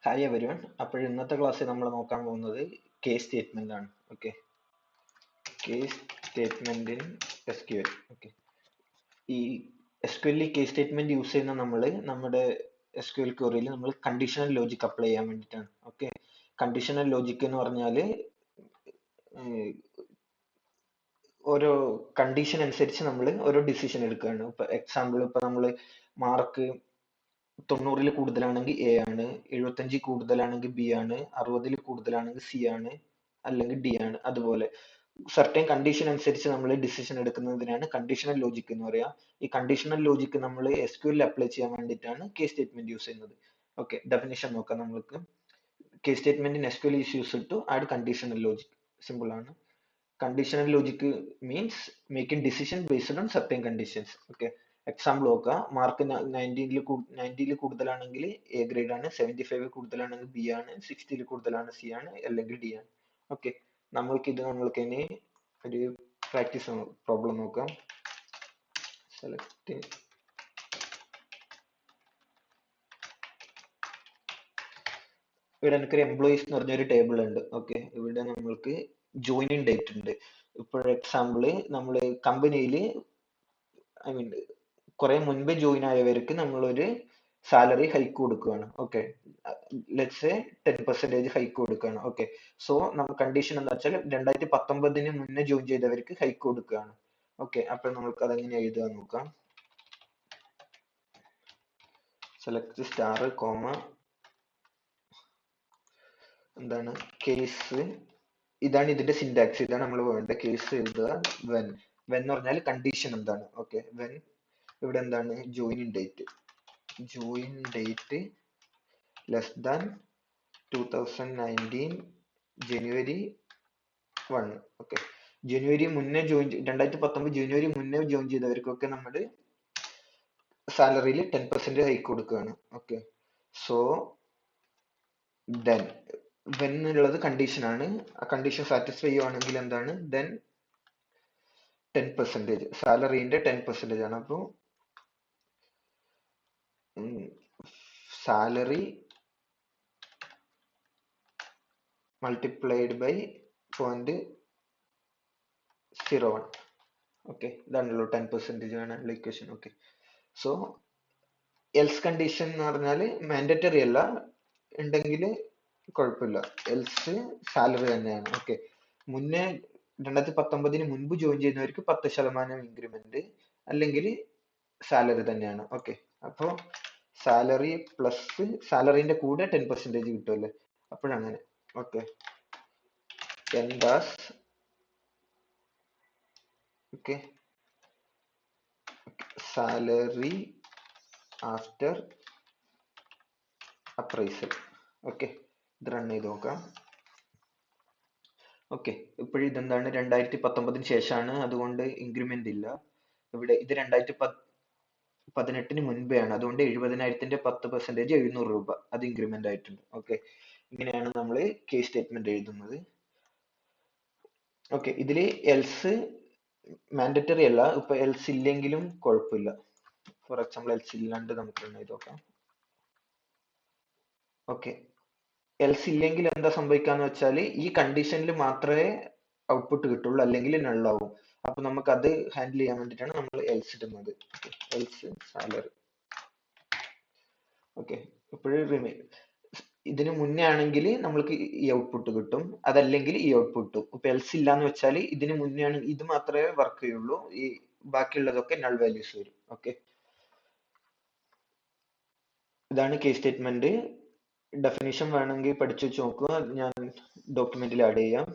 Hi everyone. അപ്പോൾ ഇന്നത്തെ ക്ലാസ്സിൽ നമ്മൾ നോക്കാൻ പോകുന്നത് കേസ് സ്റ്റേറ്റ്മെന്റ് ആണ്. Okay, case statement in SQL. Okay, ഈ SQL കേസ് സ്റ്റേറ്റ്മെന്റ് യൂസ് ചെയ്യുന്ന നമ്മുടെ SQL ക്വറിയിൽ നമ്മൾ കണ്ടീഷണൽ ലോജിക് അപ്ലൈ ചെയ്യാൻ വേണ്ടിയിട്ടാണ്. ഓക്കെ, കണ്ടീഷണൽ ലോജിക് എന്ന് പറഞ്ഞാൽ ഓരോ കണ്ടീഷൻ അനുസരിച്ച് നമ്മൾ ഓരോ ഡിസിഷൻ എടുക്കുകയാണ്. ഇപ്പൊ എക്സാമ്പിൾ, ഇപ്പൊ നമ്മൾ മാർക്ക് 90 കൂടുതലാണെങ്കിൽ A ആണ്, 75 കൂടുതലാണെങ്കിൽ B ആണ്, 60 കൂടുതലാണെങ്കിൽ C ആണ്, അല്ലെങ്കിൽ D ആണ്. അതുപോലെ സർട്ടൻ കണ്ടീഷൻ അനുസരിച്ച് നമ്മൾ ഡിസിഷൻ എടുക്കുന്നതിനാണ് കണ്ടീഷണൽ ലോജിക് എന്ന് പറയാ. ഈ കണ്ടീഷണൽ ലോജിക് നമ്മൾ SQL അപ്ലൈ ചെയ്യാൻ വേണ്ടിയിട്ടാണ് കേസ് സ്റ്റേറ്റ്മെന്റ് യൂസ് ചെയ്യുന്നത്. ഓക്കെ, ഡെഫിനിഷൻ നോക്കാം നമുക്ക്. Case statement in SQL is used to add conditional logic. Simple ആണ്. Conditional logic means making decision based on certain conditions. Okay, example നോക്കുക. Mark 90 കൂടുതലാണെങ്കിൽ A grade ആണ്, 75 കൂടുതലാണെങ്കിൽ B ആണ്, 60 കൂടുതലാണ് C ആണ്, അല്ലെങ്കിൽ D ആണ്. ഓക്കെ, നമ്മൾക്ക് ഇനി ഒരു പ്രാക്ടീസ് പ്രോബ്ലം നോക്കാം. സെലക്ട് ഇവിടെ എനിക്കൊരു എംപ്ലോയീസ് എന്ന് പറഞ്ഞൊരു ടേബിൾ ഉണ്ട്. ഓക്കെ, ഇവിടെ നമ്മൾക്ക് ജോയിനിങ് ഡേറ്റ് ഉണ്ട്. ഇപ്പോൾ എക്സാമ്പിൾ നമ്മൾ കമ്പനിയിൽ കുറെ മുൻപേ ജോയിൻ ആയവർക്ക് നമ്മളൊരു സാലറി ഹൈക്ക് കൊടുക്കുകയാണ്. ഓക്കെ, ലെറ്റ്സ് 10% ഹൈക്ക് കൊടുക്കുകയാണ്. ഓക്കെ, സോ നമ്മൾ കണ്ടീഷൻ എന്താ വെച്ചാൽ 2019 മുന്നേ ജോയിൻ ചെയ്തവർക്ക് ഹൈക്ക് കൊടുക്കുകയാണ്. ഓക്കെ, അപ്പൊ നമുക്ക് അതെങ്ങനെ എഴുതാൻ നോക്കാം. സെലക്ട് സ്റ്റാർ കോമ എന്താണ് കേസ്, ഇതാണ് ഇതിന്റെ സിന്റാക്സ്, ഇതാണ് നമ്മൾ വേണ്ട. കേസ് എഴുതുക. വെൻ എന്ന് പറഞ്ഞാൽ കണ്ടീഷൻ എന്താണ്. ഓക്കെ, വെൻ ഇവിടെ എന്താണ് ജോയിനിങ് ഡേറ്റ് ലെസ് ദാൻ 2019 ജനുവരി 1. ഓക്കെ, ജനുവരി മുന്നേ 2019 ജനുവരി മുന്നേ ജോയിൻ ചെയ്തവർക്കൊക്കെ നമ്മൾ സാലറിയിൽ 10% ഹൈക്ക് കൊടുക്കുകയാണ്. ഓക്കെ, സോ ദെൻ വെൻ എന്നുള്ളത് കണ്ടീഷൻ ആണ്. ആ കണ്ടീഷൻ സാറ്റിസ്ഫൈ ചെയ്യുവാണെങ്കിൽ എന്താണ് ദെൻ 10% സാലറിന്റെ 10% ആണ്. അപ്പോൾ സാലറി മൾട്ടിപ്ലൈഡ് ബൈ 0.01. ഓക്കെ, ഇതാണല്ലോ 10% ആണ് equation. Okay, so else condition എന്ന് പറഞ്ഞാൽ മാൻഡറ്ററി അല്ല, ഉണ്ടെങ്കിൽ കുഴപ്പമില്ല. എൽസ് സാലറി തന്നെയാണ്. ഓക്കെ, മുന്നേ 2019 മുൻപ് ജോയിൻ ചെയ്യുന്നവർക്ക് 10% ഇൻക്രിമെന്റ്, അല്ലെങ്കിൽ സാലറി തന്നെയാണ്. ഓക്കെ, അപ്പോ സാലറി പ്ലസ് സാലറിന്റെ കൂടെ 10% കിട്ടുമല്ലേ, അപ്പോഴങ്ങനെ. ഓക്കെ, എന്താസ് okay salary after appraisal. Okay, ഇത് റൺ ചെയ്ത് നോക്കാം. ഓക്കെ, ഇപ്പോഴും ഇതെന്താണ് 2019 ശേഷമാണ്, അതുകൊണ്ട് ഇൻക്രിമെന്റ് ഇല്ല. ഇവിടെ ഇത് 2018 മുൻപേ ആണ്, അതുകൊണ്ട് 70,000ന്റെ 10% 700 രൂപ, അത് ഇൻക്രിമെന്റ് ആയിട്ടുണ്ട്. ഓക്കെ, ഇങ്ങനെയാണ് നമ്മൾ കേസ് സ്റ്റേറ്റ്മെന്റ് എഴുതുന്നത്. ഓക്കെ, ഇതില് എൽസ് മാൻഡറ്ററി അല്ല, ഇപ്പൊ എൽസ് ഇല്ലെങ്കിലും കുഴപ്പമില്ല. ഫോർ എക്സാമ്പിൾ എൽസ് ഇല്ലാണ്ട് നമുക്ക് റൺ ചെയ്ത് നോക്കാം. ഓക്കെ, എൽസ് ഇല്ലെങ്കിൽ എന്താ സംഭവിക്കാന്ന് വെച്ചാൽ ഈ കണ്ടീഷനിൽ മാത്രമേ ഔട്ട്പുട്ട് കിട്ടുള്ളൂ, അല്ലെങ്കിൽ നള്ളാവും. അപ്പൊ നമുക്ക് അത് ഹാൻഡിൽ ചെയ്യാൻ വേണ്ടിയിട്ടാണ് നമ്മൾ എൽസ് ഇടുന്നത്. Else salary. ഓക്കെ, ഇപ്പോഴും ഇതിന് മുന്നേ ആണെങ്കിൽ നമ്മൾക്ക് ഈ ഔട്ട്പുട്ട് കിട്ടും, അതല്ലെങ്കിൽ ഈ ഔട്ട്പുട്ട് കിട്ടും. ഇപ്പൊ എൽസ് ഇല്ലാന്ന് വെച്ചാൽ ഇതിന് മുന്നേ ആണ്, ഇത് മാത്രമേ വർക്ക് ചെയ്യുള്ളൂ, ഈ ബാക്കിയുള്ളതൊക്കെ നൾ വാല്യൂസ് വരും. ഓക്കെ, ഇതാണ് കേസ് സ്റ്റേറ്റ്മെന്റ്. ഡെഫിനിഷൻ വേണമെങ്കിൽ പഠിച്ചു വെച്ച് നോക്കുക, ഞാൻ ഡോക്യുമെന്റിൽ ആഡ് ചെയ്യാം.